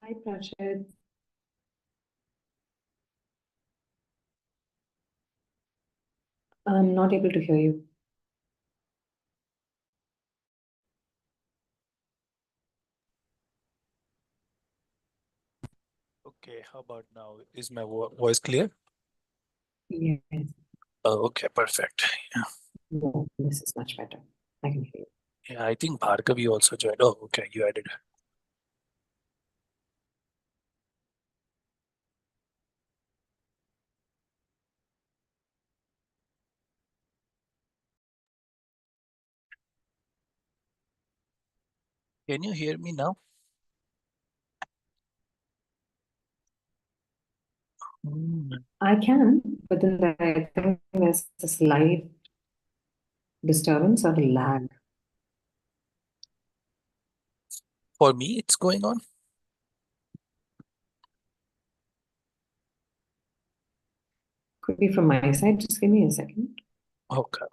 Hi, Prachit. I'm not able to hear you. Okay, how about now? Is my voice clear? Yes. Oh, okay, perfect. Yeah, No, this is much better. I can hear you. yeah, I think Bhargavi also joined. Oh, okay, you added her. Can you hear me now? Hmm. I can, but then I think there's a slight disturbance or a lag. For me, it's going on. Could be from my side. Just give me a second. Okay.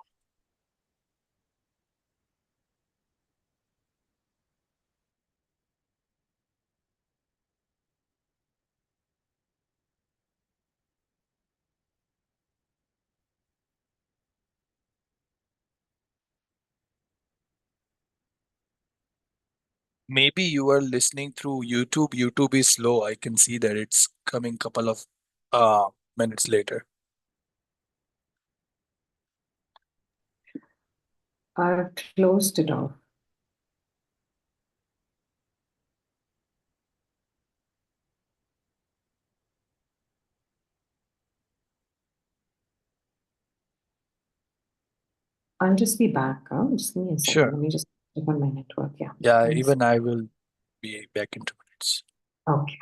Maybe you are listening through YouTube. YouTube is slow. I can see that it's coming couple of minutes later. I've closed it off. I'll just be back. Just give me a second. Sure. Let me just check on my network. Yeah. Yeah, One even second. I will be back in 2 minutes. Okay.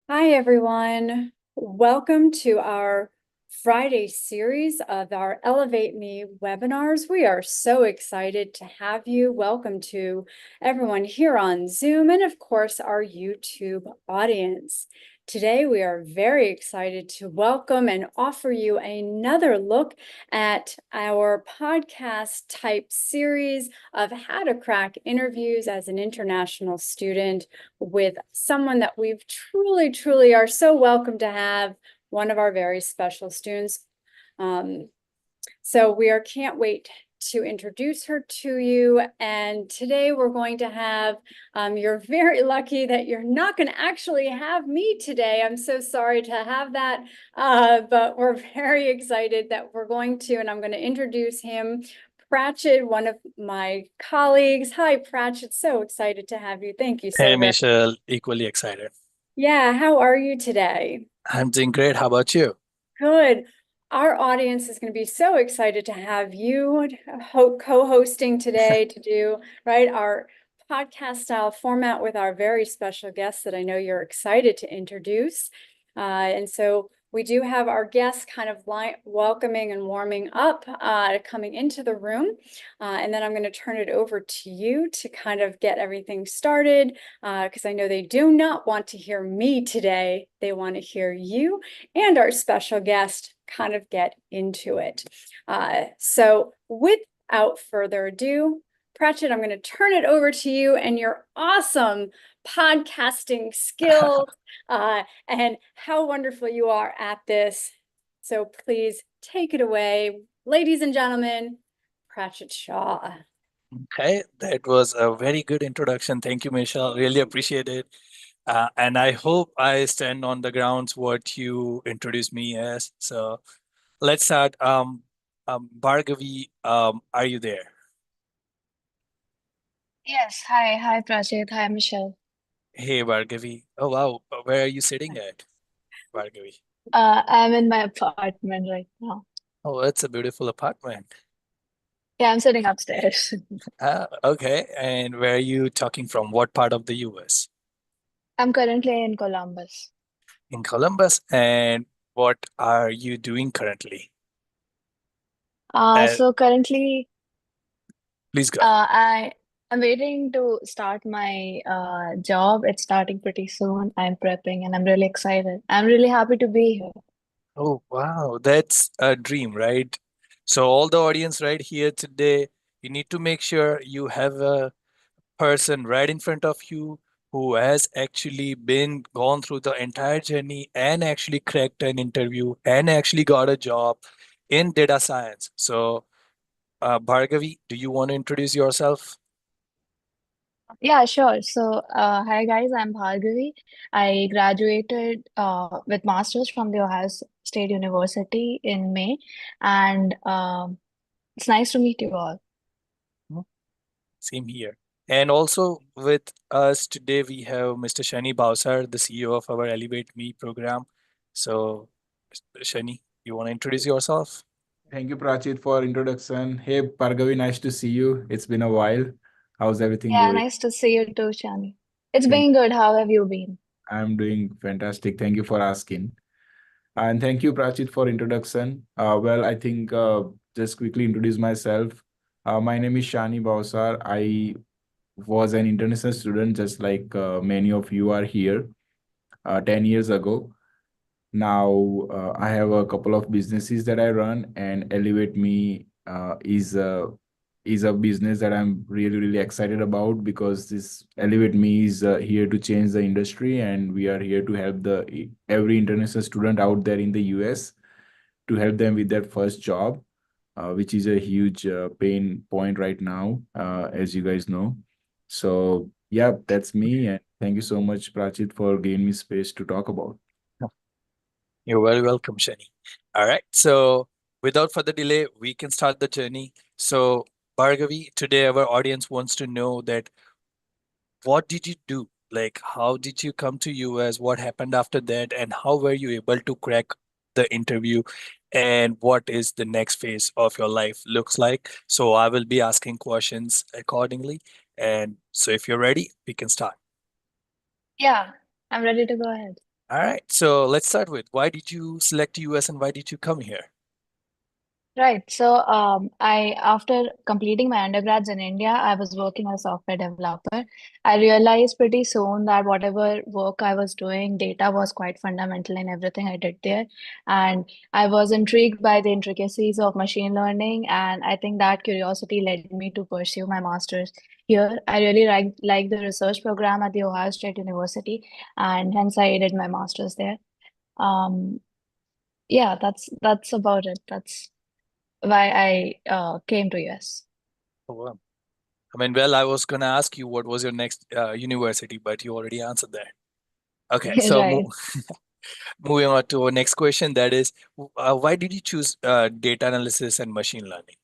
Hi, everyone. Welcome to our Friday series of our Elevate Me webinars. We are so excited to have you. Welcome to everyone here on Zoom and, of course, our YouTube audience. Today, we are very excited to welcome and offer you another look at our podcast type series of how to crack interviews as an international student with someone that we've truly are so welcome to have, one of our very special students. So we can't wait to introduce her to you. And today we're going to have, you're very lucky that you're not going to actually have me today. I'm so sorry to have that, but we're very excited that we're going to, and I'm going to introduce him. Pratchett, one of my colleagues. Hi, Pratchett. So excited to have you. Thank you Hey, so very much. Michelle, equally excited. Yeah, how are you today? I'm doing great. How about you? Good. Our audience is going to be so excited to have you co-hosting today to do, right, our podcast style format with our very special guests that I know you're excited to introduce. And so we do have our guests kind of welcoming and warming up, coming into the room. And then I'm going to turn it over to you to kind of get everything started, because I know they do not want to hear me today. They want to hear you and our special guest kind of get into it. So without further ado, Pratchett, I'm going to turn it over to you and your awesome podcasting skills and how wonderful you are at this. So please take it away, ladies and gentlemen, Pratchett Shaw. Okay, that was a very good introduction. Thank you, Michelle. Really appreciate it. And I hope I stand on the grounds what you introduced me as. So let's start. Bhargavi, are you there? Yes, hi Prachit, hi Michelle. Hey, Bhargavi. Oh, wow. Where are you sitting at, Bhargavi? I'm in my apartment right now. Oh, it's a beautiful apartment. Yeah, I'm sitting upstairs. Okay. And where are you talking from? What part of the US? I'm currently in Columbus. In Columbus. And what are you doing currently? Uh, So currently, please go ahead. I'm waiting to start my job. It's starting pretty soon. I'm prepping and I'm really excited. I'm really happy to be here. Oh, wow. That's a dream, right? So, all the audience right here today, you need to make sure you have a person right in front of you who has actually been gone through the entire journey and actually cracked an interview and actually got a job in data science. So, Bhargavi, do you want to introduce yourself? Yeah, sure. So, hi guys, I'm Bhargavi. I graduated with master's from the Ohio State University in May, and it's nice to meet you all. Hmm, same here. And also with us today, we have Mr. Shani Bhavsar, the CEO of our Elevate Me program. So, Shani, you want to introduce yourself? Thank you, Prachit, for introduction. Hey, Pargavi, nice to see you. It's been a while. How's everything Yeah, going? nice to see you too, Shani. It's Thank been good. How have you been? I'm doing fantastic. Thank you for asking. And thank you, Prachit, for introduction. Well, I think just quickly introduce myself. My name is Shani Bhavsar. I was an international student, just like many of you are here, 10 years ago. Now, I have a couple of businesses that I run, and Elevate Me is a business that I'm really excited about, because this Elevate Me is here to change the industry, and we are here to help the every international student out there in the US to help them with their first job, which is a huge pain point right now, as you guys know. So yeah, that's me, and thank you so much, Prachit, for giving me space to talk about. You're very welcome, Shani. All right. So, without further delay, we can start the journey. So, Bhargavi, today our audience wants to know that what did you do? Like, how did you come to US? What happened after that? And how were you able to crack the interview? And what is the next phase of your life looks like? So, I will be asking questions accordingly. And so, if you're ready, we can start. Yeah, I'm ready to go ahead. All right. So let's start with why did you select US and why did you come here? Right. So, after completing my undergrads in India, I was working as a software developer. I realized pretty soon that whatever work I was doing, data was quite fundamental in everything I did there. And I was intrigued by the intricacies of machine learning. And I think that curiosity led me to pursue my master's here. I really like the research program at the Ohio State University, and hence I did my master's there. Um, yeah, that's about it. That's why I came to US. Oh, wow. I mean, well, I was going to ask you what was your next university, but you already answered that. Okay, so Right. moving on to our next question, that is, why did you choose data analysis and machine learning?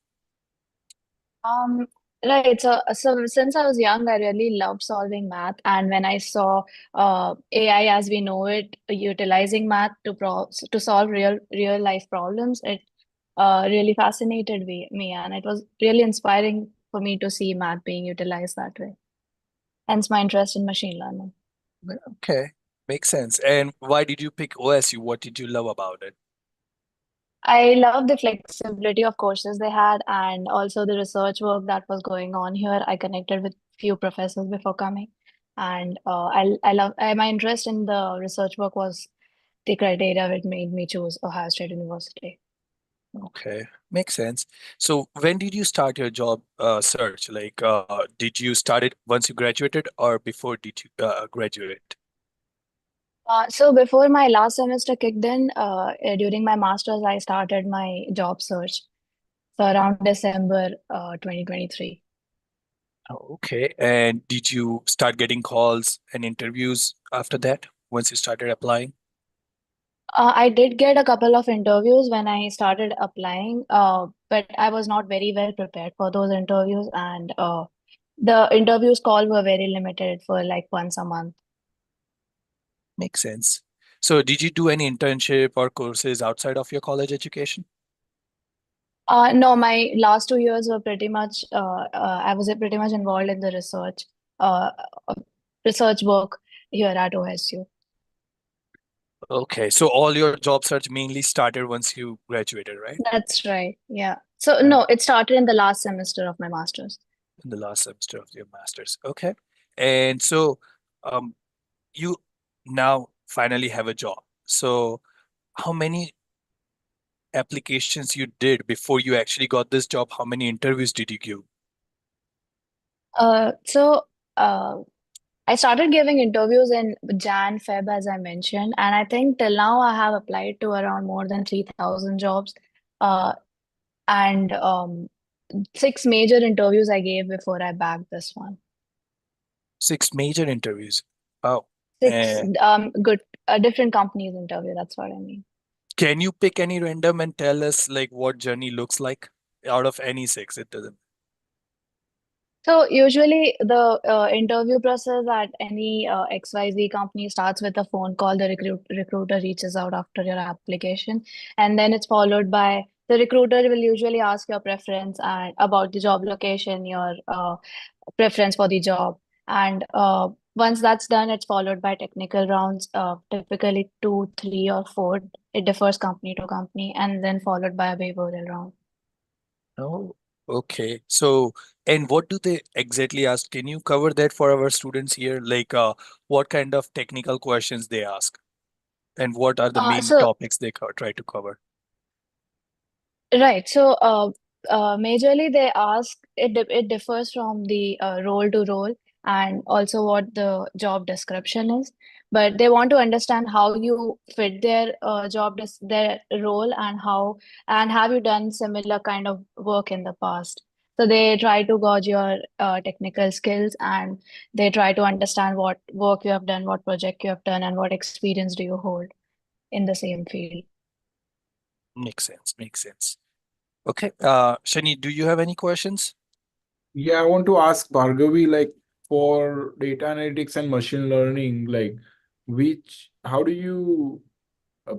Um, right. So since I was young, I really loved solving math, and when I saw AI as we know it utilizing math to solve real life problems, it really fascinated me, and it was really inspiring for me to see math being utilized that way. Hence my interest in machine learning. Okay, makes sense. And why did you pick OSU? What did you love about it? I love the flexibility of courses they had and also the research work that was going on here. I connected with few professors before coming, and my interest in the research work was the criteria that made me choose Ohio State University. Okay, makes sense. So when did you start your job search? Like, did you start it once you graduated or before did you graduate? So before my last semester kicked in, during my master's, I started my job search. So around December 2023. Okay, and did you start getting calls and interviews after that once you started applying? I did get a couple of interviews when I started applying, but I was not very well prepared for those interviews, and the interviews call were very limited for like once a month. Makes sense. So did you do any internship or courses outside of your college education? No, my last 2 years were pretty much, I was pretty much involved in the uh, uh, research work here at OSU. Okay, so all your job search mainly started once you graduated, right? That's right. Yeah. So Right. no, it started in the last semester of my master's. In the last semester of your master's. Okay. And so um, you now finally have a job. So how many applications you did before you actually got this job? How many interviews did you give? So I started giving interviews in Jan, Feb, as I mentioned, and I think till now I have applied to around more than 3,000 jobs. Uh, and 6 major interviews I gave before I bagged this one. 6 major interviews. Wow. Six And good different companies interview, that's what I mean. can you pick any random and tell us like what journey looks like out of any 6? It doesn't. So usually the interview process at any XYZ company starts with a phone call. The recruiter reaches out after your application, and then it's followed by the recruiter will usually ask your preference and about the job location, your preference for the job, and once that's done, it's followed by technical rounds, typically 2, 3, or 4. It differs company to company, and then followed by a behavioral round. Oh, okay. So, and what do they exactly ask? Can you cover that for our students here? Like, what kind of technical questions they ask, and what are the main So topics they try to cover? Right. So, majorly they ask it differs from the role to role and also what the job description is. But they want to understand how you fit their their role and have you done similar kind of work in the past. So they try to gauge your technical skills and they try to understand what work you have done, what project you have done, and what experience do you hold in the same field. Makes sense. Makes sense. Okay. Shani, do you have any questions? Yeah, I want to ask Bhargavi, like for data analytics and machine learning, like how do you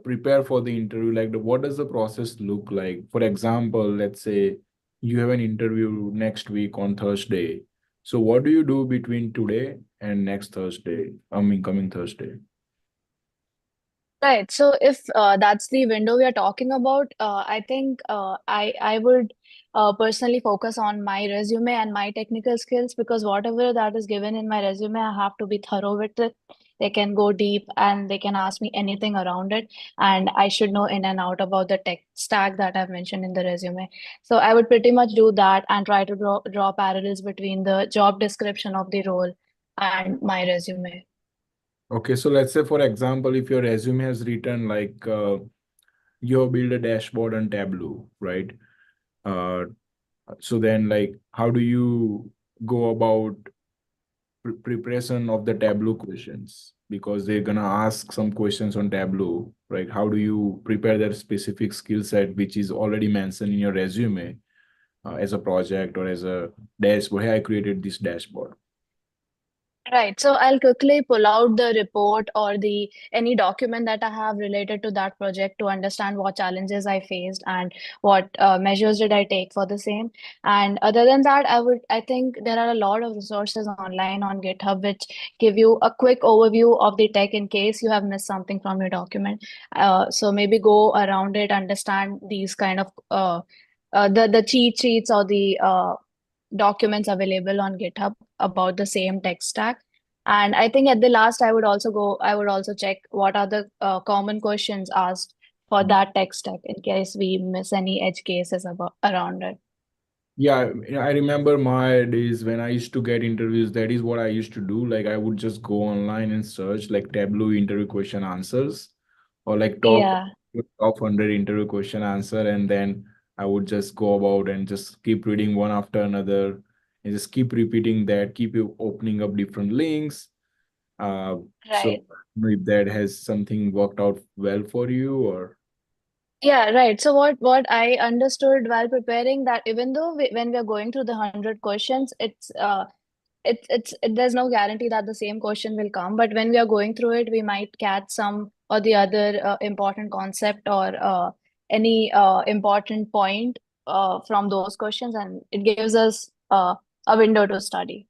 prepare for the interview? Like, what does the process look like? For example, let's say you have an interview next week on Thursday. So what do you do between today and next Thursday? I mean, coming Thursday. Right. So if that's the window we are talking about, I think I would personally focus on my resume and my technical skills, because whatever that is given in my resume, I have to be thorough with it. They can go deep and they can ask me anything around it, and I should know in and out about the tech stack that I've mentioned in the resume. So I would pretty much do that and try to draw parallels between the job description of the role and my resume. Okay, so let's say, for example, if your resume has written like you build a dashboard on Tableau, right? Uh, so then, like, how do you go about preparation of the Tableau questions? Because they're gonna ask some questions on Tableau, right? How do you prepare that specific skill set which is already mentioned in your resume as a project or as a dashboard? Hey, I created this dashboard. Right. So I'll quickly pull out the report or the any document that I have related to that project to understand what challenges I faced and what measures did I take for the same. And other than that, I think there are a lot of resources online on GitHub which give you a quick overview of the tech in case you have missed something from your document. So maybe go around it, understand these kind of the cheat sheets or the documents available on GitHub about the same tech stack. And I think at the last, I would also check what are the common questions asked for that tech stack in case we miss any edge cases around it. Yeah, I remember my days when I used to get interviews. That is what I used to do. Like, I would just go online and search like Tableau interview question answers, or like Yeah, top 100 interview question answer, and then I would just go about and just keep reading one after another and just keep repeating that, keep you opening up different links. So right. I don't know if that has something worked out well for you, or Yeah, right. So what I understood while preparing, that even though when we are going through the 100 questions, there's no guarantee that the same question will come, but when we are going through it, we might catch some or the other important concept or any important point from those questions, and it gives us a window to study.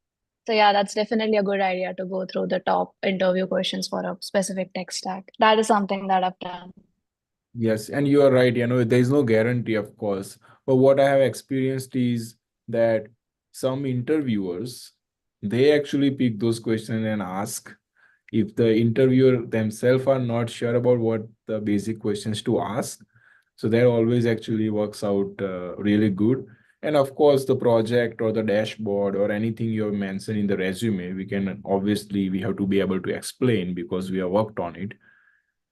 So yeah, that's definitely a good idea to go through the top interview questions for a specific tech stack. That is something that I've done. yes, and you are right. There is no guarantee, of course. But what I have experienced is that some interviewers, they actually pick those questions and ask. If the interviewer themselves are not sure about what the basic questions to ask, so that always actually works out really good. And of course, the project or the dashboard or anything you have mentioned in the resume, we have to be able to explain because we have worked on it.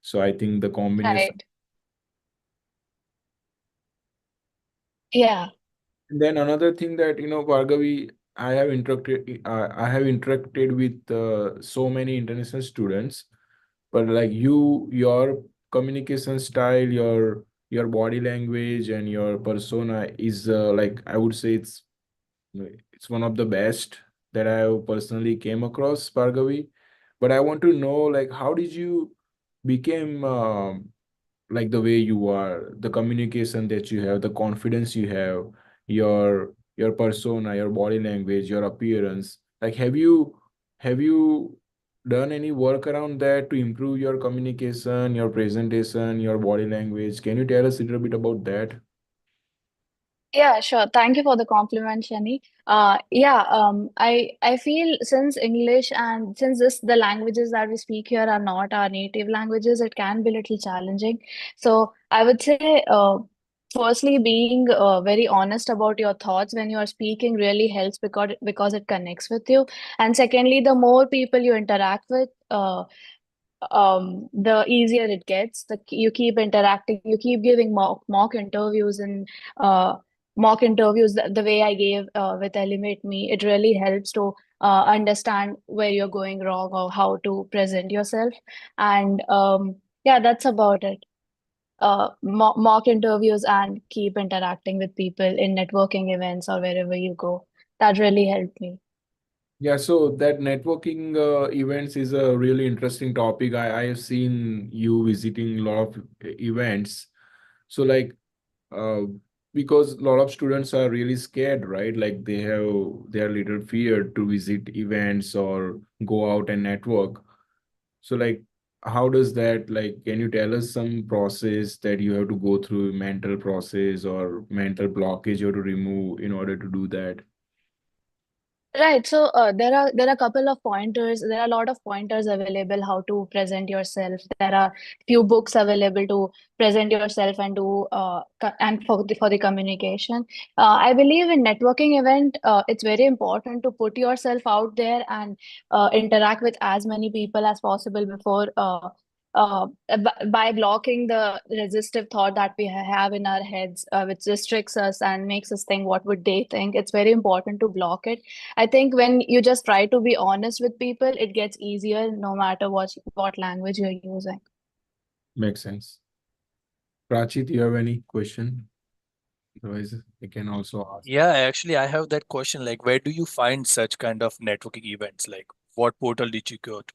So I think the combination. Right. Yeah. And then another thing that, Bhargavi, I have interacted with so many international students, but like your communication style, your body language and your persona is like, I would say it's one of the best that I have personally came across, Bhargavi. But I want to know, like, how did you became like the way you are, the communication that you have, the confidence you have, your persona, your body language, your appearance. Like, have you done any work around that to improve your communication, your presentation, your body language? Can you tell us a little bit about that? Yeah, sure. Thank you for the compliment, Shani. I feel since English and since the languages that we speak here are not our native languages, it can be a little challenging. So I would say, firstly, being very honest about your thoughts when you are speaking really helps because it connects with you. And secondly, the more people you interact with, the easier it gets. You keep interacting, you keep giving mock interviews and mock interviews the way I gave with Elevate Me. It really helps to understand where you're going wrong or how to present yourself. And yeah, that's about it. Mock interviews and keep interacting with people in networking events or wherever you go. That really helped me. Yeah, so that networking events is a really interesting topic. I have seen you visiting a lot of events. So like, uh, because a lot of students are really scared, right? Like they are little feared to visit events or go out and network. So like, how does that, like, can you tell us some process that you have to go through, mental process or mental blockage you have to remove in order to do that? Right. So there are a couple of pointers. There are a lot of pointers available how to present yourself. There are few books available to present yourself and do and for the communication. I believe in networking event, it's very important to put yourself out there and interact with as many people as possible before by blocking the resistive thought that we have in our heads, which restricts us and makes us think what would they think. It's very important to block it. I think when you just try to be honest with people, it gets easier no matter what language you're using. Makes sense. Prachit, you have any question? Otherwise, I can also ask. Yeah, actually, I have that question. Like, where do you find such kind of networking events? Like, what portal did you go to?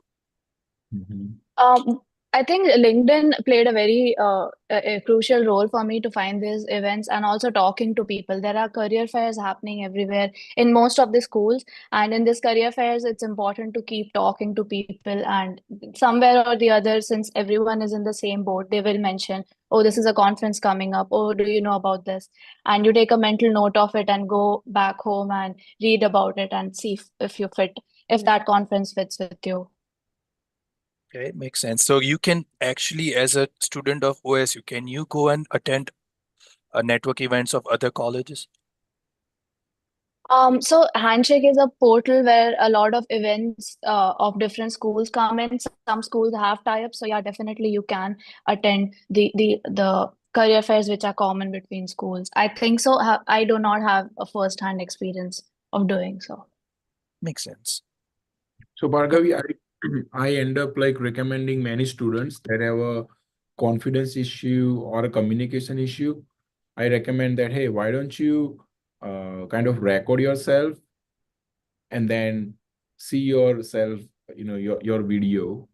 Mhm. I think LinkedIn played a very a crucial role for me to find these events and also talking to people. There are career fairs happening everywhere in most of the schools, and in these career fairs, it's important to keep talking to people. And somewhere or the other, since everyone is in the same boat, they will mention, "Oh, this is a conference coming up. Oh, do you know about this?" And you take a mental note of it and go back home and read about it and see if you fit, if that conference fits with you. Okay, makes sense. So you can actually, as a student of OSU, can you go and attend network events of other colleges? So Handshake is a portal where a lot of events of different schools come in. Some schools have tie-ups, so yeah, definitely you can attend the career fairs which are common between schools. I think so. I do not have a first-hand experience of doing so. Makes sense. So Bhargavi, I end up like recommending many students that have a confidence issue or a communication issue. I recommend that, hey, why don't you kind of record yourself and then see yourself, your video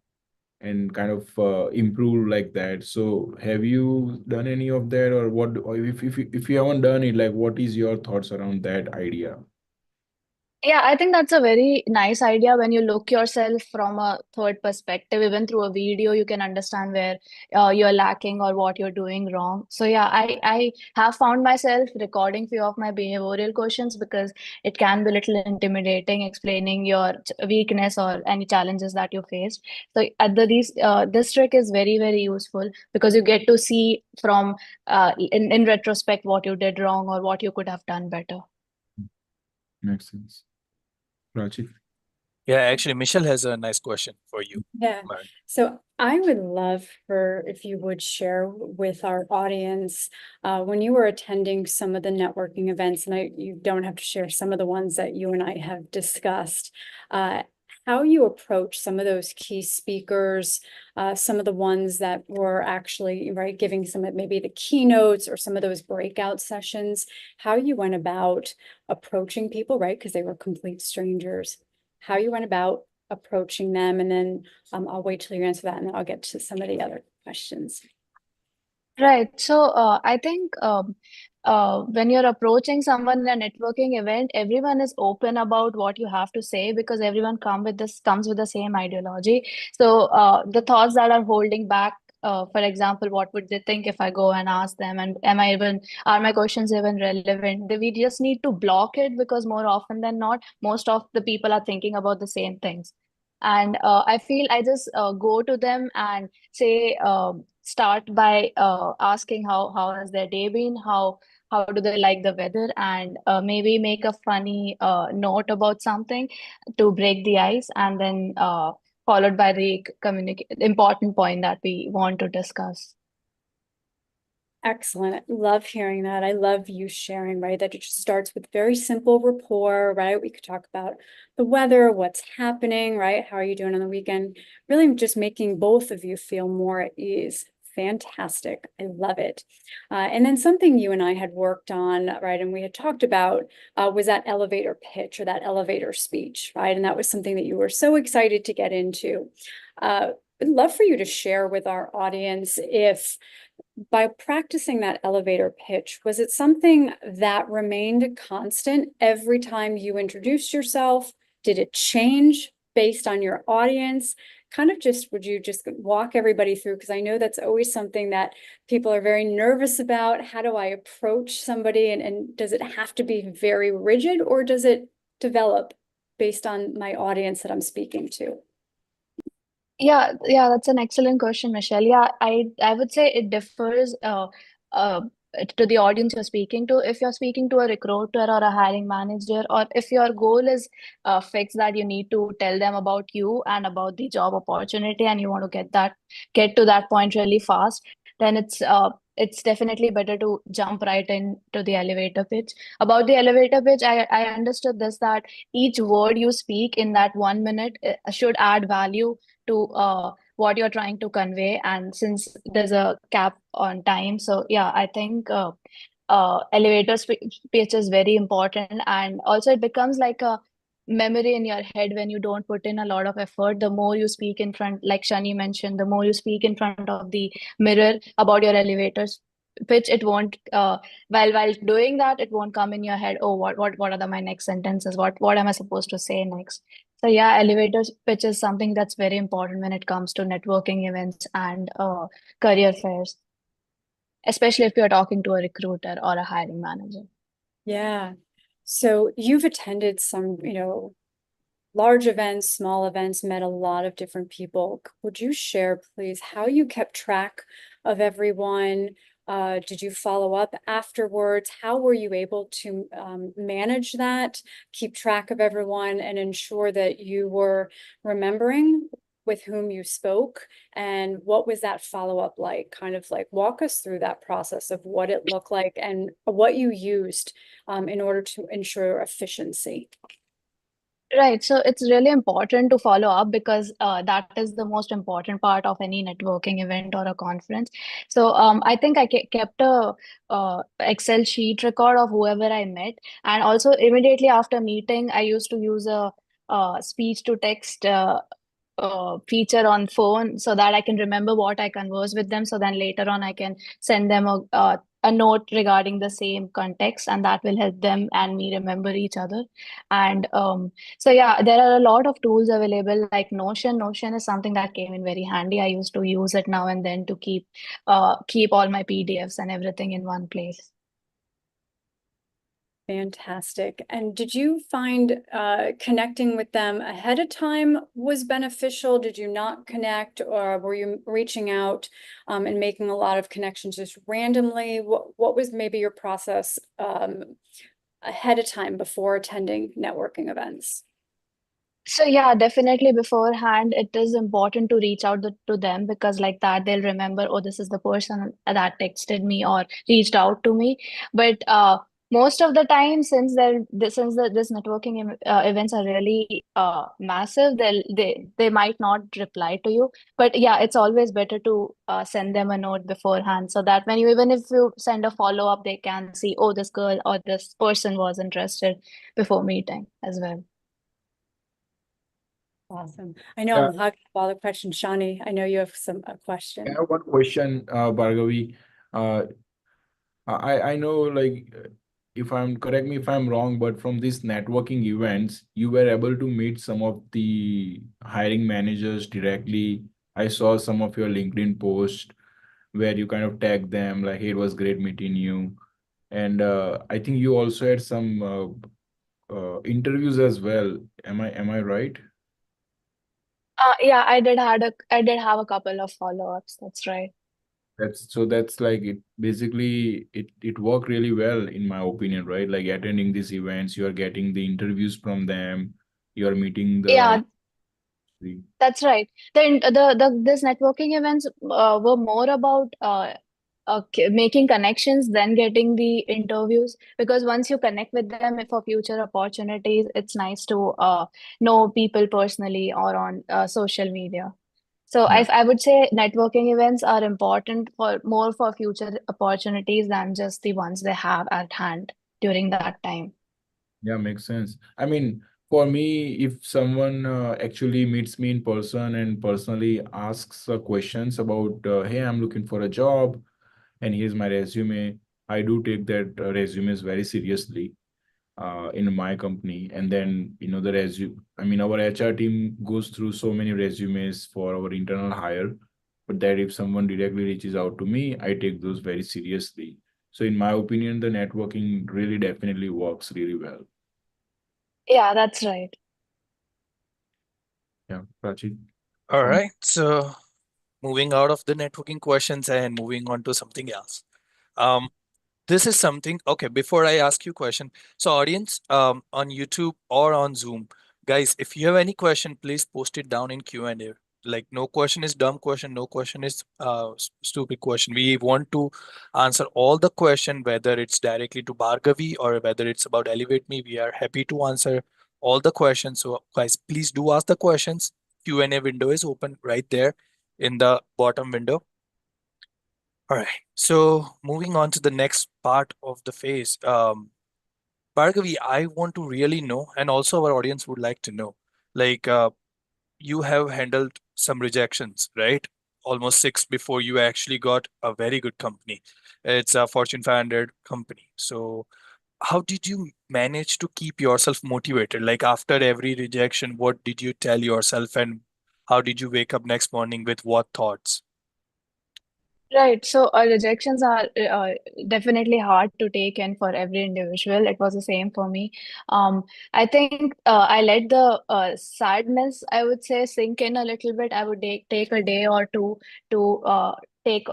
and kind of improve like that. So have you done any of that, or what, or if you haven't done it, like what is your thoughts around that idea? Yeah, I think that's a very nice idea when you look yourself from a third perspective. Even through a video, you can understand where you're lacking or what you're doing wrong. So yeah, I have found myself recording few of my behavioral questions because it can be a little intimidating explaining your weakness or any challenges that you faced. So at this trick is very, very useful because you get to see from in retrospect what you did wrong or what you could have done better. Makes sense. Rachit? Yeah, actually, Michelle has a nice question for you. Yeah. Mark. So I would love for if you would share with our audience when you were attending some of the networking events, and you don't have to share some of the ones that you and I have discussed, how you approach some of those key speakers, some of the ones that were actually giving some of maybe the keynotes or some of those breakout sessions, how you went about approaching people, right? Because they were complete strangers, how you went about approaching them, and then I'll wait till you answer that and then I'll get to some of the other questions. Right. So I think when you're approaching someone in a networking event, everyone is open about what you have to say because everyone comes with the same ideology. So the thoughts that are holding back, for example, what would they think if I go and ask them, and are my questions even relevant? We just need to block it because more often than not, most of the people are thinking about the same things. And I feel I just go to them and say, start by asking how has their day been, how do they like the weather, and maybe make a funny note about something to break the ice, and then followed by the important point that we want to discuss. Excellent. Love hearing that. I love you sharing, right? That it just starts with very simple rapport, right? We could talk about the weather, what's happening, right? How are you doing on the weekend? Really just making both of you feel more at ease. Fantastic. I love it. And then something you and I had worked on, right, and we had talked about was that elevator pitch or that elevator speech, right? And that was something that you were so excited to get into. I'd love for you to share with our audience if by practicing that elevator pitch, was it something that remained constant every time you introduced yourself? Did it change based on your audience, kind of just, would you just walk everybody through? Because I know that's always something that people are very nervous about. How do I approach somebody? And does it have to be very rigid, or does it develop based on my audience that I'm speaking to? Yeah, that's an excellent question, Michelle. Yeah, I would say it differs to the audience you're speaking to. If you're speaking to a recruiter or a hiring manager, or if your goal is fixed that you need to tell them about you and about the job opportunity, and you want to get to that point really fast, then it's definitely better to jump right into the elevator pitch. About the elevator pitch, I understood this, that each word you speak in that 1 minute should add value to what you're trying to convey, and since there's a cap on time, so yeah, I think elevator pitch is very important, and also it becomes like a memory in your head when you don't put in a lot of effort. The more you speak in front, like Shani mentioned, the more you speak in front of the mirror about your elevators pitch, it won't while doing that, it won't come in your head, oh, what are my next sentences, what am I supposed to say next. So yeah, elevator pitch is something that's very important when it comes to networking events and career fairs, especially if you're talking to a recruiter or a hiring manager. Yeah. So you've attended some, large events, small events, met a lot of different people. Would you share, please, how you kept track of everyone? Did you follow up afterwards? How were you able to manage that, keep track of everyone, and ensure that you were remembering with whom you spoke? And what was that follow-up like? Kind of like walk us through that process of what it looked like and what you used in order to ensure efficiency. Right. So it's really important to follow up, because that is the most important part of any networking event or a conference. So I think I kept a Excel sheet record of whoever I met. And also immediately after meeting, I used to use a speech to text feature on phone, so that I can remember what I conversed with them. So then later on, I can send them a note regarding the same context, and that will help them and me remember each other. And so yeah, there are a lot of tools available, like Notion. Notion is something that came in very handy. I used to use it now and then to keep all my PDFs and everything in one place. Fantastic. And did you find connecting with them ahead of time was beneficial? Did you not connect, or were you reaching out and making a lot of connections just randomly? What was maybe your process ahead of time before attending networking events? So yeah, definitely beforehand, it is important to reach out to them, because like that they'll remember, oh, this is the person that texted me or reached out to me. But most of the time, since this networking events are really massive, they might not reply to you. But yeah, it's always better to send them a note beforehand, so that even if you send a follow up, they can see, oh, this girl or this person was interested before meeting as well. Awesome. I know I'm hogging up all the questions. Shani, I know you have a question. I have one question, Bhargavi. I know, like, correct me if I'm wrong, but from these networking events, you were able to meet some of the hiring managers directly. I saw some of your LinkedIn posts where you kind of tag them, like, hey, it was great meeting you. And I think you also had some interviews as well. Am I right? Yeah, I did have a couple of follow-ups. That's right. That's like it basically it worked really well in my opinion, right? Like attending these events, you are getting the interviews from them, you are meeting Yeah, the that's right. This networking events were more about making connections than getting the interviews, because once you connect with them for future opportunities, it's nice to know people personally or on social media. So yeah. I would say networking events are important for future opportunities than just the ones they have at hand during that time. Yeah, makes sense. I mean, for me, if someone actually meets me in person and personally asks questions about, hey, I'm looking for a job and here's my resume, I do take that resumes very seriously. in my company. And then, the resume, our HR team goes through so many resumes for our internal hire, but that if someone directly reaches out to me, I take those very seriously. So in my opinion, the networking really definitely works really well. Yeah, that's right. Yeah, Prachit. All right. So moving out of the networking questions and moving on to something else. This is something, okay, before I ask you question. So audience, on YouTube or on Zoom, guys, if you have any question, please post it down in Q&A. Like no question is dumb question, no question is stupid question. We want to answer all the question, whether it's directly to Bhargavi or whether it's about Elevate Me. We are happy to answer all the questions. So guys, please do ask the questions. Q&A window is open right there in the bottom window. All right. So moving on to the next part of the phase. Bhargavi, I want to really know, and also our audience would like to know, like you have handled some rejections, right? Almost 6 before you actually got a very good company. It's a Fortune 500 company. So how did you manage to keep yourself motivated? Like after every rejection, what did you tell yourself, and how did you wake up next morning with what thoughts? Right. So rejections are definitely hard to take in for every individual. It was the same for me. I think I let the sadness, I would say, sink in a little bit. I would take a day or two to take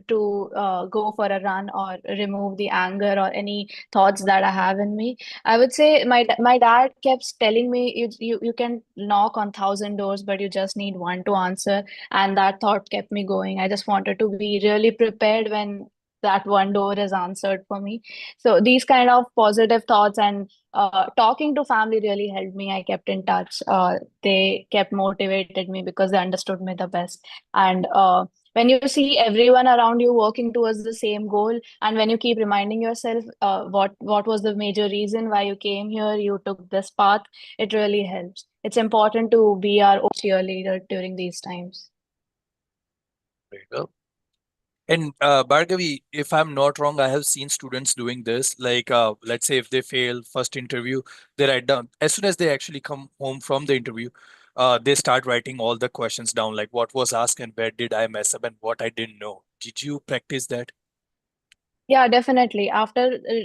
to go for a run or remove the anger or any thoughts that I have in me. I would say my dad kept telling me, you can knock on 1,000 doors, but you just need one to answer, and that thought kept me going. I just wanted to be really prepared when that one door is answered for me. So these kind of positive thoughts and talking to family really helped me. I kept in touch. They kept motivated me because they understood me the best. And when you see everyone around you working towards the same goal, and when you keep reminding yourself what was the major reason why you came here, you took this path, it really helps. It's important to be our own cheerleader during these times. There you go. And Bhargavi, if I'm not wrong, I have seen students doing this. Like, let's say if they fail first interview, they write down as soon as they actually come home from the interview, they start writing all the questions down, like what was asked and where did I mess up and what I didn't know. Did you practice that? Yeah, definitely.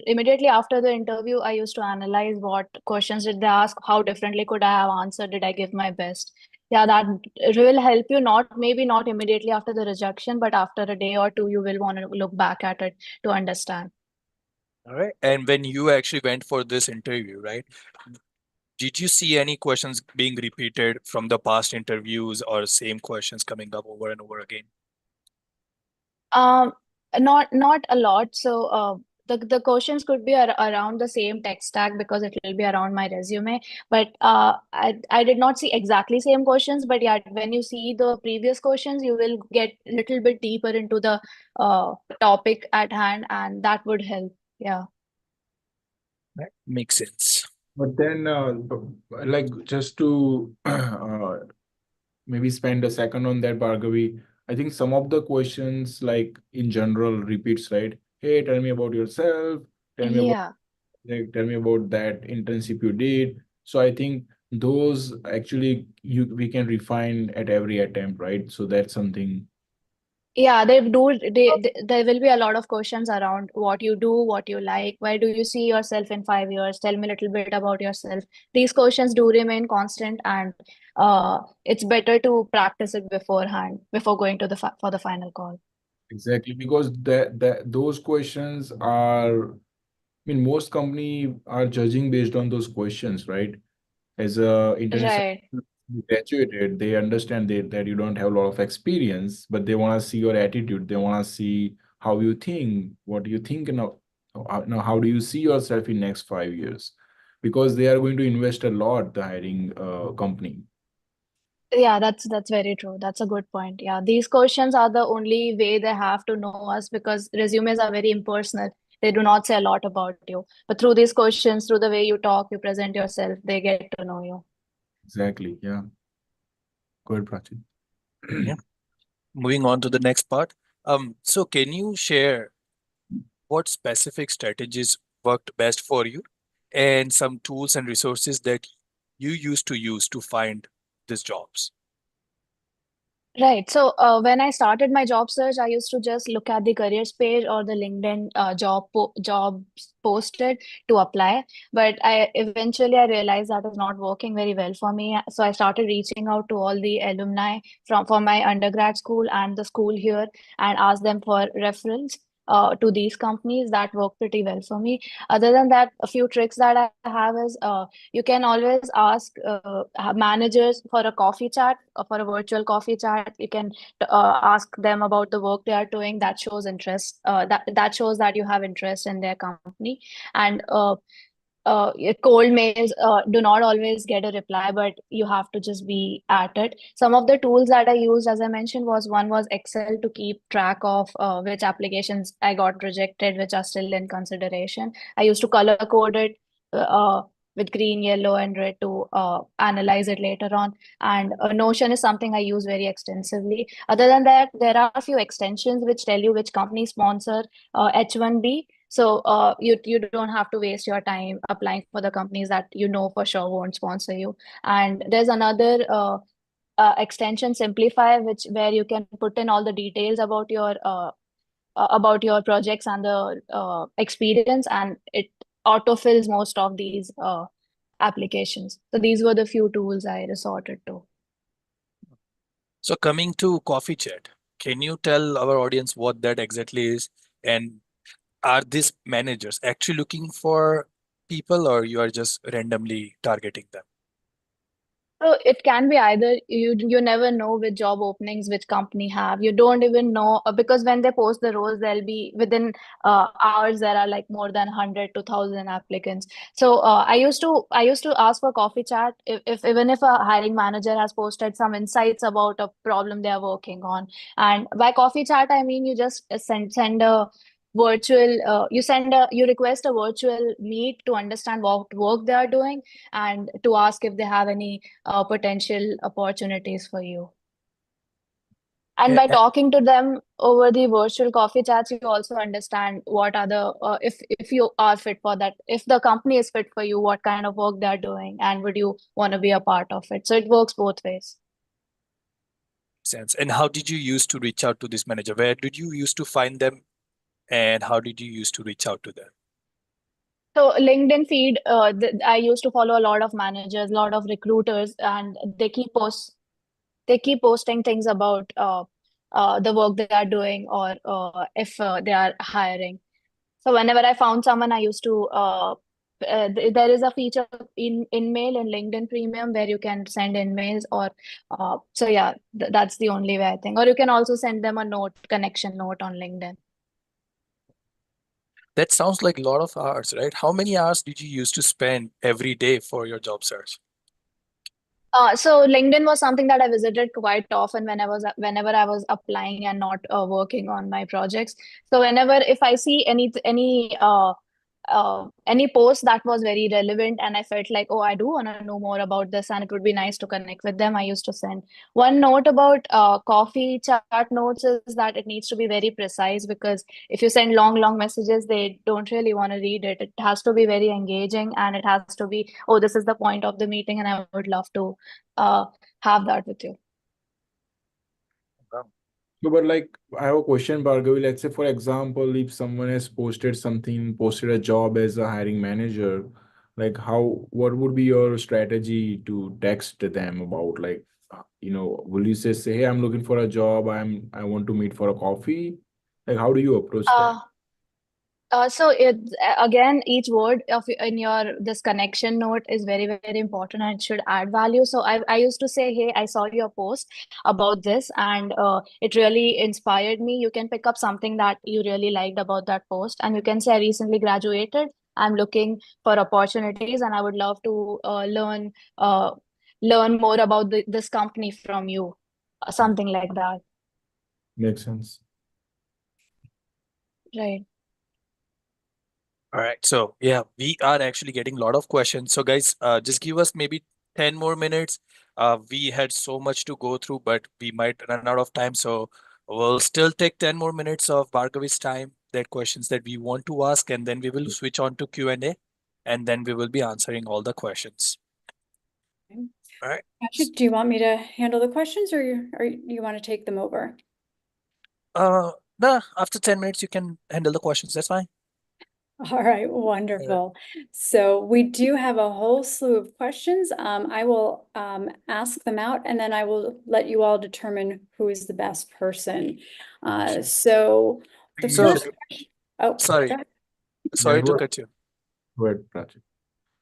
Immediately after the interview, I used to analyze what questions did they ask, how differently could I have answered, did I give my best? Yeah, that will help you, maybe not immediately after the rejection, but after a day or two, you will want to look back at it to understand. All right. And when you actually went for this interview, right? Did you see any questions being repeated from the past interviews or same questions coming up over and over again? Um, not a lot. So the questions could be around the same tech stack because it will be around my resume. But I did not see exactly same questions. But yeah, when you see the previous questions, you will get a little bit deeper into the topic at hand, and that would help. Yeah. Right. Makes sense. But then, like, just to maybe spend a second on that, Bhargavi, I think some of the questions, like in general, repeats, right? Hey, tell me about yourself. Tell me about Yeah. tell me about that internship you did. So I think those actually we can refine at every attempt, right? So that's something. Yeah, there will be a lot of questions around what you do, what you like, where do you see yourself in 5 years? Tell me a little bit about yourself. These questions do remain constant, and it's better to practice it beforehand before going to for the final call. Exactly, because those questions are, most company are judging based on those questions, right? As a international Right. graduated, they understand that you don't have a lot of experience, but they want to see your attitude. They want to see how you think, what you think, how do you see yourself in next 5 years? Because they are going to invest a lot, the hiring company. Yeah, that's very true. That's a good point. Yeah, these questions are the only way they have to know us because resumes are very impersonal. They do not say a lot about you. But through these questions, through the way you talk, you present yourself, they get to know you. Exactly. Yeah. Go ahead, Prachit. Yeah. Moving on to the next part. So can you share what specific strategies worked best for you and some tools and resources that you used to use to find these jobs. Right. So when I started my job search, I used to just look at the careers page or the LinkedIn jobs posted to apply. But I eventually I realized that is not working very well for me. So I started reaching out to all the alumni from my undergrad school and the school here and asked them for referrals to these companies. That worked pretty well for me. Other than that, a few tricks that I have is you can always ask managers for a coffee chat, for a virtual coffee chat. You can ask them about the work they are doing. That shows interest. That shows that you have interest in their company. And cold mails do not always get a reply, but you have to just be at it. Some of the tools that I used, as I mentioned, one was Excel to keep track of which applications I got rejected, which are still in consideration. I used to color code it with green, yellow, and red to analyze it later on. And Notion is something I use very extensively. Other than that, there are a few extensions which tell you which company sponsor H1B. So you don't have to waste your time applying for the companies that you know for sure won't sponsor you. And there's another extension, Simplify, where you can put in all the details about your projects and the experience, and it autofills most of these applications. So these were the few tools I resorted to. So coming to Coffee Chat, can you tell our audience what that exactly is? And are these managers actually looking for people, or you are just randomly targeting them? So it can be either. You never know which job openings which company have. You don't even know because when they post the roles, there'll be within hours there are like more than 100 to 1,000 applicants. So I used to ask for coffee chat if even if a hiring manager has posted some insights about a problem they are working on. And by coffee chat, I mean you just send a virtual you request a virtual meet to understand what work they are doing and to ask if they have any potential opportunities for you. And by talking to them over the virtual coffee chats, you also understand what other if you are fit for that, if the company is fit for you, what kind of work they're doing, and would you want to be a part of it. So it works both ways. Sense. And how did you use to reach out to this manager? Where did you use to find them, and how did you use to reach out to them? So LinkedIn feed, I used to follow a lot of managers, a lot of recruiters, and they keep posting things about the work they are doing or if they are hiring. So whenever I found someone, I used to there is a feature in InMail and LinkedIn Premium where you can send InMails or so yeah, that's the only way I think. Or you can also send them a connection note on LinkedIn. That sounds like a lot of hours, right? How many hours did you use to spend every day for your job search? So LinkedIn was something that I visited quite often whenever I was applying and not working on my projects. So if I see any post that was very relevant and I felt like, oh, I do want to know more about this and it would be nice to connect with them, I used to send. One note about coffee chat notes is that it needs to be very precise, because if you send long messages, they don't really want to read it. It has to be very engaging and it has to be, oh, this is the point of the meeting and I would love to have that with you. So, but like, I have a question, Bhargavi. Let's say, for example, if someone has posted a job as a hiring manager, like what would be your strategy to text them about, like, will you say, hey, I'm looking for a job, I want to meet for a coffee? Like, how do you approach that? So again, each word in your this connection note is very, very important and it should add value. So I used to say, hey, I saw your post about this and it really inspired me. You can pick up something that you really liked about that post, and you can say, I recently graduated. I'm looking for opportunities and I would love to learn more about this company from you. Something like that. Makes sense. Right. All right. So yeah, we are actually getting a lot of questions. So guys, just give us maybe 10 more minutes. We had so much to go through, but we might run out of time. So we'll still take 10 more minutes of Bhargavi's time, that questions that we want to ask, and then we will switch on to Q&A. and then we will be answering all the questions. Okay. All right. Rachit, do you want me to handle the questions or you want to take them over? No, after 10 minutes, you can handle the questions. That's fine. All right, wonderful. So we do have a whole slew of questions. I will ask them out and then I will let you all determine who is the best person. So the So- first question. Oh, Sorry. go ahead. Sorry to go- cut you. Go ahead, Prachit.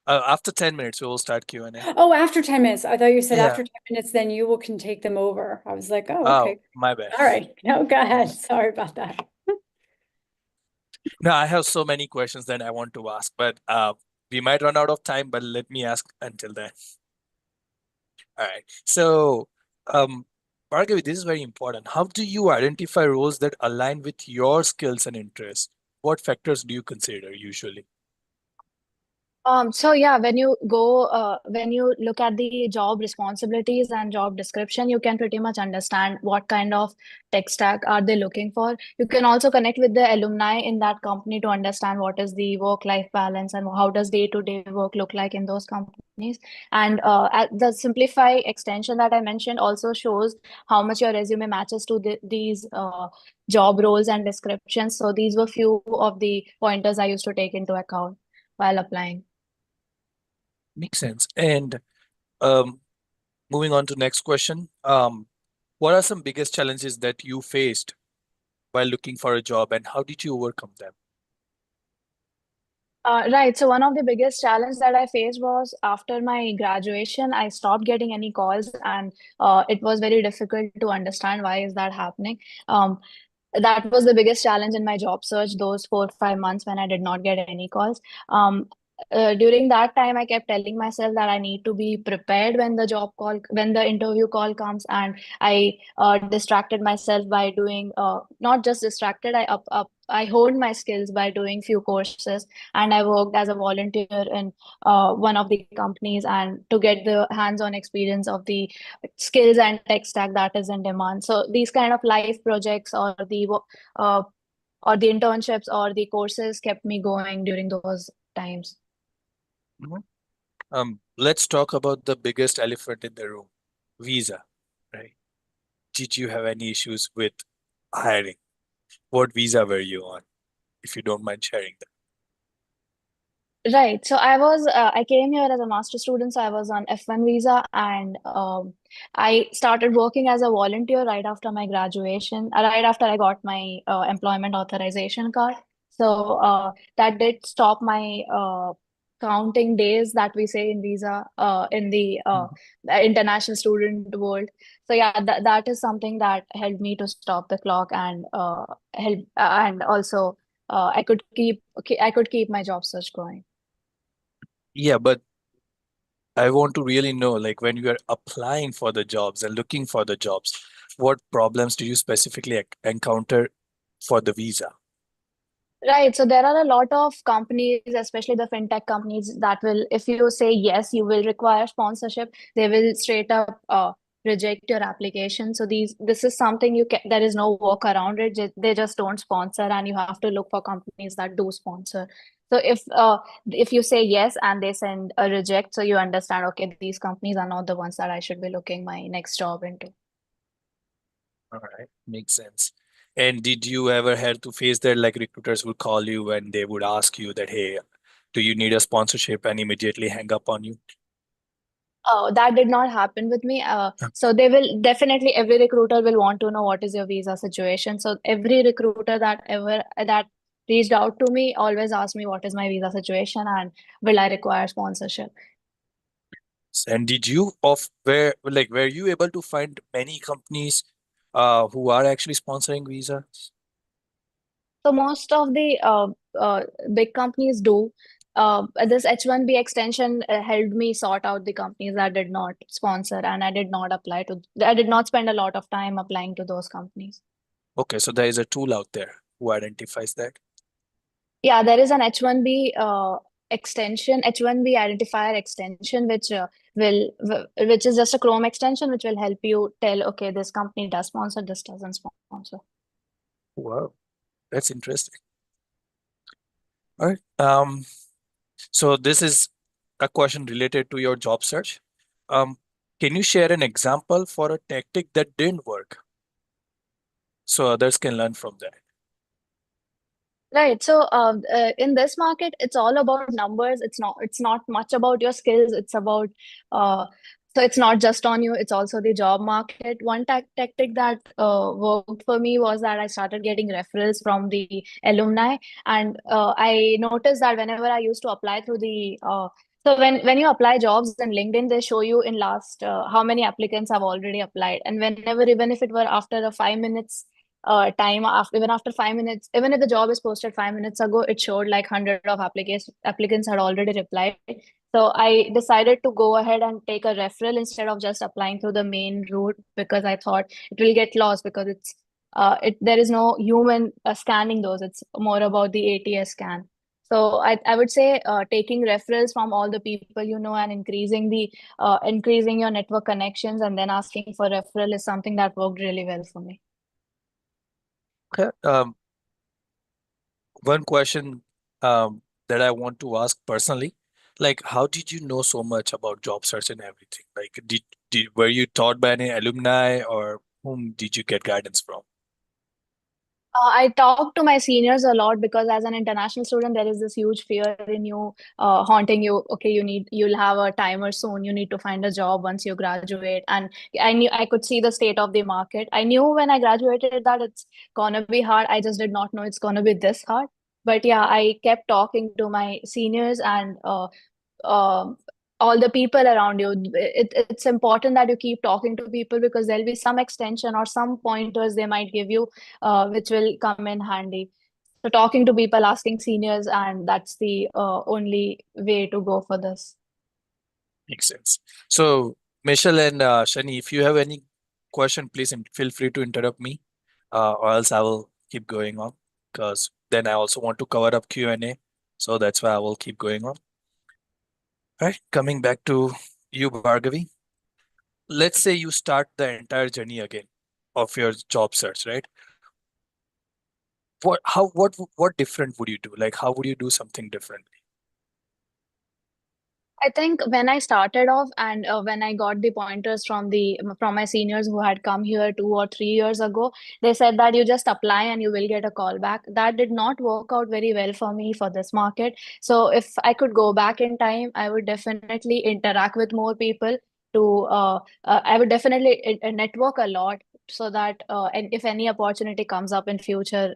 After 10 minutes, we will start Q&A. Oh, after 10 minutes. I thought you said Yeah. after 10 minutes, then you can take them over. I was like, oh, Oh, okay. my bad. All right. No, go ahead. Sorry about that. No, I have so many questions that I want to ask, but we might run out of time, but let me ask until then. All right. So, Bhargavi, this is very important. How do you identify roles that align with your skills and interests? What factors do you consider usually? So yeah, when you look at the job responsibilities and job description, you can pretty much understand what kind of tech stack are they looking for. You can also connect with the alumni in that company to understand what is the work-life balance and how does day-to-day work look like in those companies. And the Simplify extension that I mentioned also shows how much your resume matches to these job roles and descriptions. So these were few of the pointers I used to take into account while applying. Makes sense. And moving on to next question. What are some biggest challenges that you faced while looking for a job, and how did you overcome them? Right. So one of the biggest challenge that I faced was after my graduation, I stopped getting any calls, and it was very difficult to understand why is that happening. That was the biggest challenge in my job search, those 4 or 5 months when I did not get any calls. During that time, I kept telling myself that I need to be prepared when when the interview call comes, and I distracted myself by doing not just distracted. I honed my skills by doing few courses, and I worked as a volunteer in one of the companies, and to get the hands-on experience of the skills and tech stack that is in demand. So these kind of life projects or the internships or the courses kept me going during those times. Let's talk about the biggest elephant in the room, visa, right? Did you have any issues with hiring? What visa were you on, if you don't mind sharing that? Right. So I came here as a master student, so I was on F1 visa, and I started working as a volunteer right after my graduation, right after I got my employment authorization card. So that did stop my counting days that we say in visa in the international student world. So yeah, that is something that helped me to stop the clock and help and also I could keep my job search going. Yeah, but I want to really know, like when you are applying for the jobs and looking for the jobs, what problems do you specifically encounter for the visa? Right. So there are a lot of companies, especially the fintech companies, that will, if you say yes, you will require sponsorship, they will straight up reject your application. So this is something there is no work around it. They just don't sponsor, and you have to look for companies that do sponsor. So if you say yes and they send a reject, so you understand, okay, these companies are not the ones that I should be looking my next job into. All right, makes sense. And did you ever have to face that, like recruiters would call you and they would ask you that, hey, do you need a sponsorship, and immediately hang up on you? Oh, that did not happen with me. So they will definitely, every recruiter will want to know what is your visa situation. So every recruiter that reached out to me always asked me what is my visa situation and will I require sponsorship. And did you were you able to find many companies who are actually sponsoring visas? So most of the big companies do. This H1B extension helped me sort out the companies that did not sponsor, and I did not spend a lot of time applying to those companies. Okay, so there is a tool out there who identifies that. Yeah, there is an H1B extension, H1B identifier extension, which is just a Chrome extension, which will help you tell, okay, this company does sponsor, this doesn't sponsor. Wow, that's interesting. All right. So this is a question related to your job search. Can you share an example for a tactic that didn't work so others can learn from that? Right. So, in this market, it's all about numbers. It's not much about your skills. It's about, so it's not just on you, it's also the job market. One tactic that worked for me was that I started getting referrals from the alumni. And I noticed that whenever I used to apply through so when you apply jobs in LinkedIn, they show you in last how many applicants have already applied. And whenever, even if it were after a 5 minutes time, even after 5 minutes, even if the job is posted 5 minutes ago, it showed like 100 of applicants had already replied. So I decided to go ahead and take a referral instead of just applying through the main route, because I thought it will get lost, because there is no human scanning those. It's more about the ATS scan. So I would say taking referrals from all the people you know, and increasing your network connections, and then asking for referral is something that worked really well for me. Okay. One question that I want to ask personally, like, how did you know so much about job search and everything? Like, were you taught by any alumni, or whom did you get guidance from? I talk to my seniors a lot, because as an international student, there is this huge fear in you, haunting you. Okay, you'll have a timer soon. You need to find a job once you graduate. And I could see the state of the market. I knew when I graduated that it's gonna be hard. I just did not know it's gonna be this hard. But yeah, I kept talking to my seniors and um, all the people around you. It's important that you keep talking to people, because there'll be some extension or some pointers they might give you, which will come in handy. So talking to people, asking seniors, and that's the only way to go for this. Makes sense. So, Michelle and Shani, if you have any question, please feel free to interrupt me, or else I will keep going on, because then I also want to cover up Q&A. So that's why I will keep going on. All right, coming back to you, Bhargavi. Let's say you start the entire journey again of your job search, right? What different would you do? Like, how would you do something differently? I think when I started off, and when I got the pointers from my seniors who had come here 2 or 3 years ago, they said that you just apply and you will get a call back. That did not work out very well for me for this market. So if I could go back in time, I would definitely interact with more people. I would definitely network a lot, so that and if any opportunity comes up in future,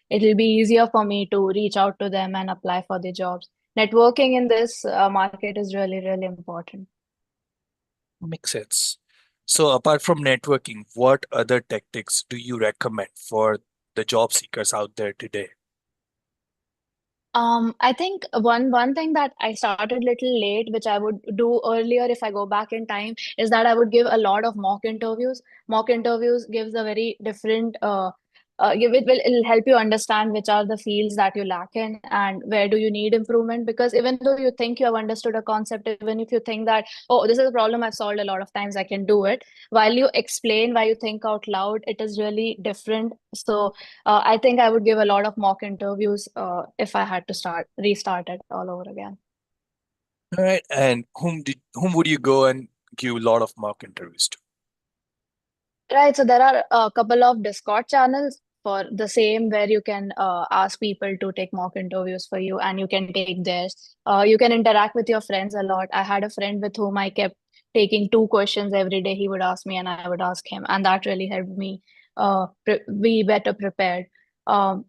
it'll be easier for me to reach out to them and apply for the jobs. Networking in this market is really, really important. Makes sense. So apart from networking, what other tactics do you recommend for the job seekers out there today? I think one thing that I started little late, which I would do earlier if I go back in time, is that I would give a lot of mock interviews. Mock interviews gives a very different it'll help you understand which are the fields that you lack in and where do you need improvement. Because even though you think you have understood a concept, even if you think that, oh, this is a problem I've solved a lot of times, I can do it, while you explain, while you think out loud, it is really different. So I think I would give a lot of mock interviews if I had to restart it all over again. All right. And whom would you go and give a lot of mock interviews to? Right. So there are a couple of Discord channels for the same, where you can ask people to take mock interviews for you, and you can take theirs. You can interact with your friends a lot. I had a friend with whom I kept taking 2 questions every day. He would ask me and I would ask him, and that really helped me be better prepared. Other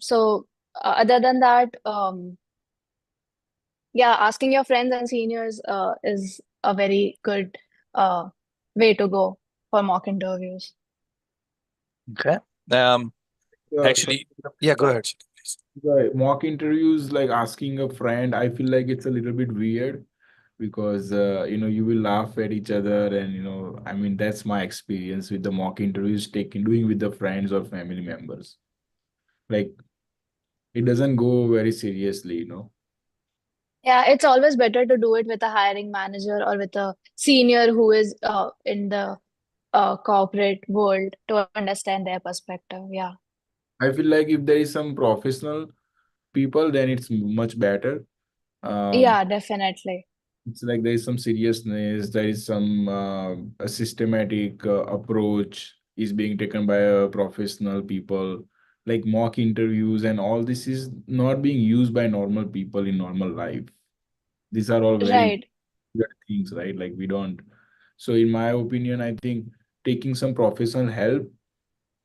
than that, yeah, asking your friends and seniors is a very good way to go for mock interviews. Okay. Actually, Yeah, go ahead, please. the mock interviews, like asking a friend, I feel like it's a little bit weird, because you will laugh at each other, and I mean, that's my experience with the mock interviews doing with the friends or family members. Like, it doesn't go very seriously. Yeah, it's always better to do it with a hiring manager or with a senior who is in the corporate world, to understand their perspective. Yeah. I feel like if there is some professional people, then it's much better. Yeah, definitely. It's like there is some seriousness, there is some a systematic approach is being taken by professional people, like mock interviews, and all this is not being used by normal people in normal life. These are all very Right. good things, right? Like we don't. So in my opinion, I think taking some professional help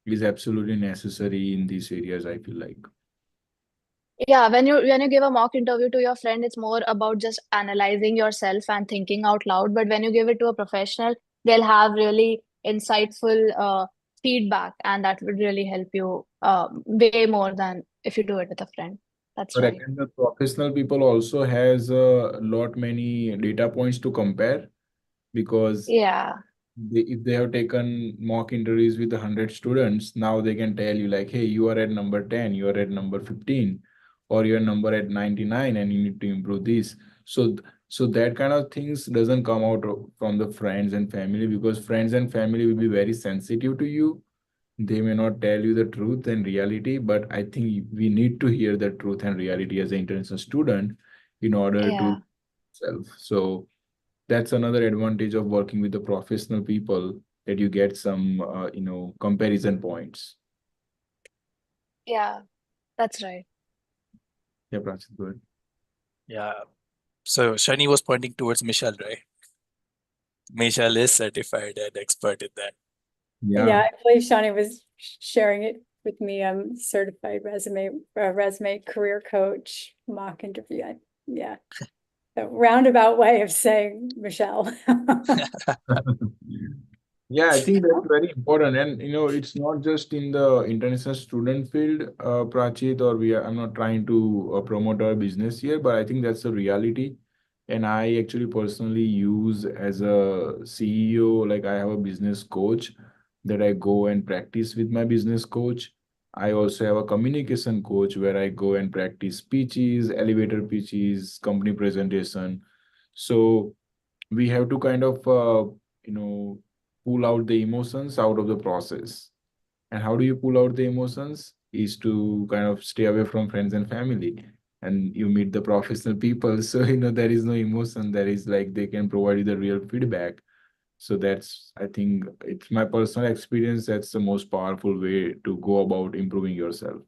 is absolutely necessary in these areas, I feel like. Yeah, when you give a mock interview to your friend, it's more about just analyzing yourself and thinking out loud. But when you give it to a professional, they'll have really insightful feedback, and that would really help you way more than if you do it with a friend. That's Correct. right. And the professional people also has a lot many data points to compare, because Yeah, if they have taken mock interviews with 100 students, now they can tell you like, hey, you are at number 10, you are at number 15, or your number at 99, and you need to improve this. So that kind of things doesn't come out from the friends and family, because friends and family will be very sensitive to you. They may not tell you the truth and reality, but I think we need to hear the truth and reality as an international student in order yeah, to self. So that's another advantage of working with the professional people, that you get some comparison points. yeah. That's right. Yeah, Prachit, good. Yeah. So Shani was pointing towards Michelle, right? Michelle is certified and expert in that. Yeah, Yeah. I believe Shawnee was sharing it with me. I'm certified resume career coach, mock interview. Yeah, a roundabout way of saying Michelle. Yeah, I think that's very important. And it's not just in the international student field, Prachit, I'm not trying to promote our business here, but I think that's the reality. And I actually personally use as a CEO, like I have a business coach that I go and practice with my business coach. I also have a communication coach where I go and practice speeches, elevator pitches, company presentation. So we have to kind of, you know, pull out the emotions out of the process. And how do you pull out the emotions? Is to kind of stay away from friends and family. And you meet the professional people. So, there is no emotion. There is like they can provide you the real feedback. So I think it's my personal experience. That's the most powerful way to go about improving yourself.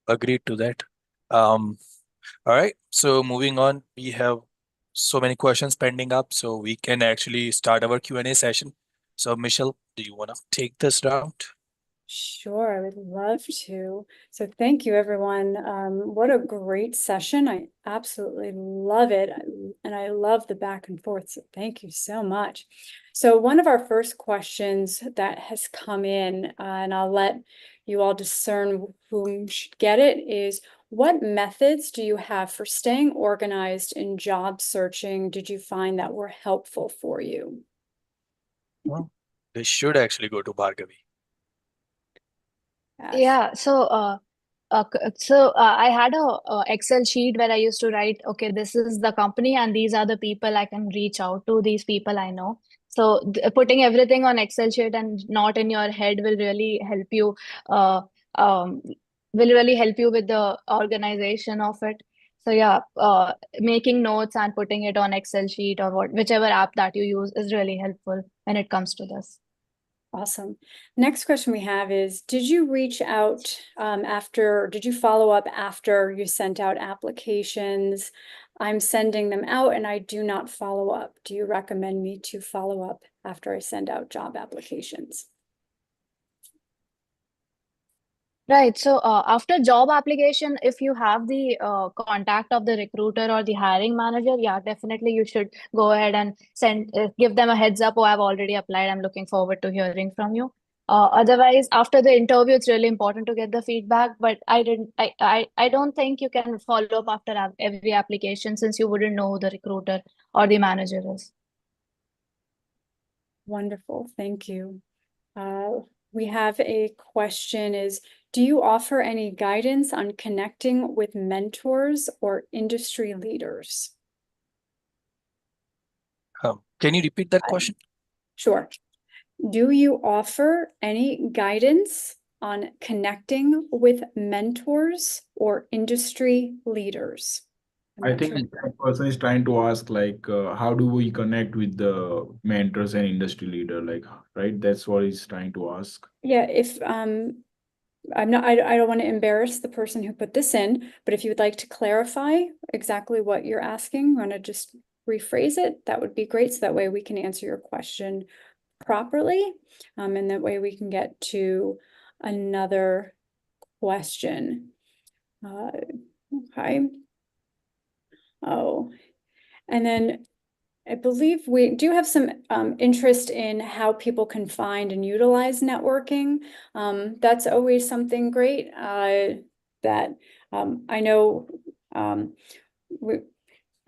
Agreed to that. All right. So moving on, we have so many questions pending up, so we can actually start our Q&A session. So Michelle, do you want to take this round? Sure, I would love to. So thank you, everyone. What a great session. I absolutely love it. And I love the back and forth. So thank you so much. So one of our first questions that has come in, and I'll let you all discern whom should get it, is what methods do you have for staying organized in job searching? Did you find that were helpful for you? Well, they should actually go to Bhargavi. Yes. Yeah, I had a Excel sheet where I used to write, okay, this is the company and these are the people I can reach out to, these people I know. So putting everything on Excel sheet and not in your head uh, um, will really help you with the organization of it. So yeah, making notes and putting it on Excel sheet or whichever app that you use is really helpful when it comes to this. Awesome. Next question we have is, did you reach out did you follow up after you sent out applications? I'm sending them out and I do not follow up. Do you recommend me to follow up after I send out job applications? Right. So after job application, if you have the contact of the recruiter or the hiring manager, yeah, definitely you should go ahead and give them a heads up. Oh, I've already applied. I'm looking forward to hearing from you. Otherwise, after the interview, it's really important to get the feedback. But I don't think you can follow up after every application, since you wouldn't know who the recruiter or the manager is. Wonderful. Thank you. We have a question is, do you offer any guidance on connecting with mentors or industry leaders? Can you repeat that question? Sure. Do you offer any guidance on connecting with mentors or industry leaders? I'm I not sure. think that person is trying to ask like, how do we connect with the mentors and industry leader? Like, right? That's what he's trying to ask. Yeah, if I don't want to embarrass the person who put this in, but if you would like to clarify exactly what you're asking, want to just rephrase it, that would be great. So that way we can answer your question properly. And that way we can get to another question. Okay. Oh, and then I believe we do have some interest in how people can find and utilize networking. That's always something great that I know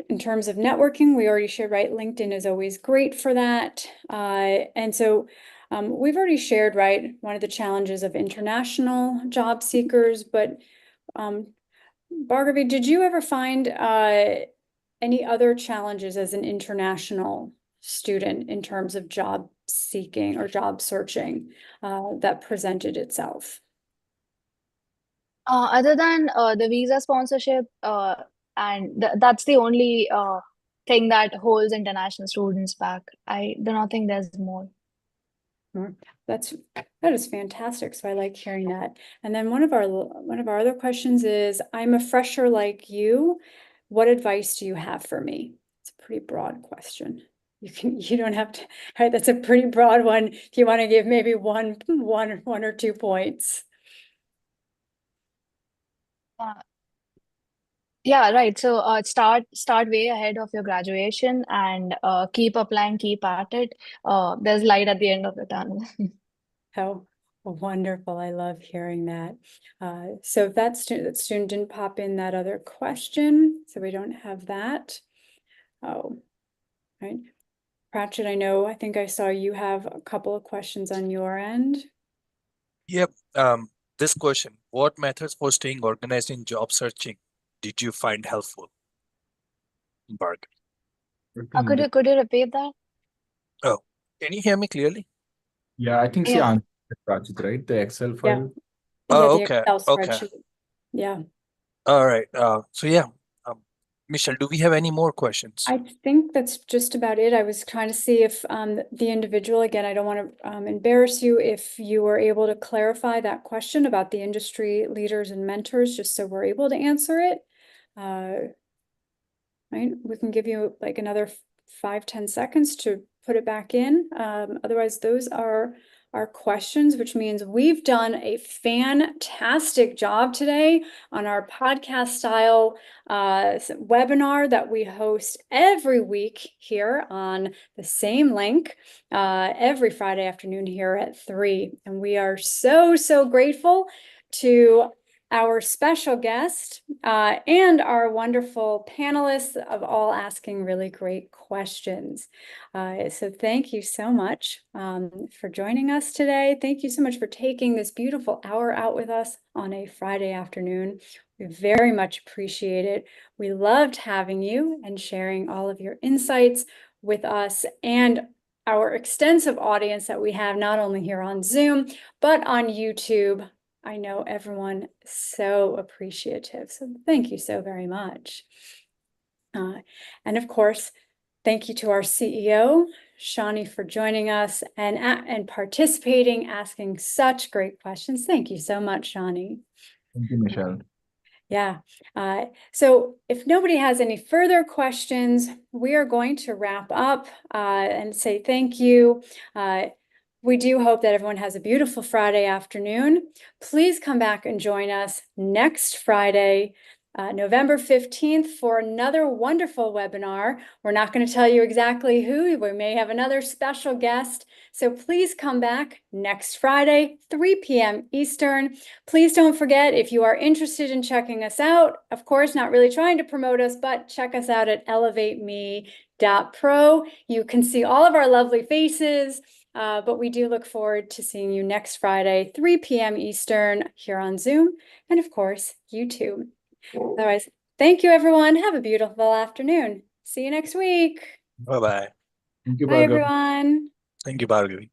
in terms of networking, we already shared, right? LinkedIn is always great for that. And so we've already shared, right, one of the challenges of international job seekers, but Bhargavi, did you ever find any other challenges as an international student in terms of job seeking or job searching that presented itself? Other than the visa sponsorship, and that's the only thing that holds international students back. I do not think there's more. That is fantastic. So I like hearing that. And then one of our other questions is, I'm a fresher like you. What advice do you have for me? It's a pretty broad question. You don't have to, right? That's a pretty broad one. If you want to give maybe one or 2 points. Yeah, right. So start way ahead of your graduation and keep applying, keep at it. There's light at the end of the tunnel. How wonderful. I love hearing that. So if that student didn't pop in that other question, so we don't have that. Oh, right. Pratchett, I think I saw you have a couple of questions on your end. Yep. This question, what methods for staying organized in job searching did you find helpful in Bhargavi? Could you repeat that? Oh, can you hear me clearly? Yeah, I think she Yeah. answered Prachit, right? The Excel Yeah. file. Oh, The okay. Excel Okay. spreadsheet. Yeah. All right. So yeah, Michelle, do we have any more questions? I think that's just about it. I was trying to see if the individual, again, I don't want to embarrass you, if you were able to clarify that question about the industry leaders and mentors, just so we're able to answer it. Right, we can give you like another 5-10 seconds to put it back in. Otherwise, those are our questions, which means we've done a fantastic job today on our podcast style webinar that we host every week here on the same link every Friday afternoon here at 3. And we are so grateful to our special guest and our wonderful panelists of all asking really great questions. So thank you so much for joining us today. Thank you so much for taking this beautiful hour out with us on a Friday afternoon. We very much appreciate it. We loved having you and sharing all of your insights with us and our extensive audience that we have not only here on Zoom, but on YouTube. I know everyone so appreciative. So thank you so very much. And of course, thank you to our CEO, Shani, for joining us and participating, asking such great questions. Thank you so much, Shani. Thank you, Michelle. Yeah. So if nobody has any further questions, we are going to wrap up and say thank you. We do hope that everyone has a beautiful Friday afternoon. Please come back and join us next Friday, November 15th, for another wonderful webinar. We're not going to tell you exactly who. We may have another special guest. So please come back next Friday, 3 p.m. Eastern. Please don't forget, if you are interested in checking us out, of course, not really trying to promote us, but check us out at elevateme.pro. You can see all of our lovely faces. But we do look forward to seeing you next Friday, 3 p.m. Eastern, here on Zoom, and of course, YouTube. Otherwise, thank you, everyone. Have a beautiful afternoon. See you next week. Bye-bye. Thank you, Bye, Bhargav. everyone. Thank you, Bhargavi.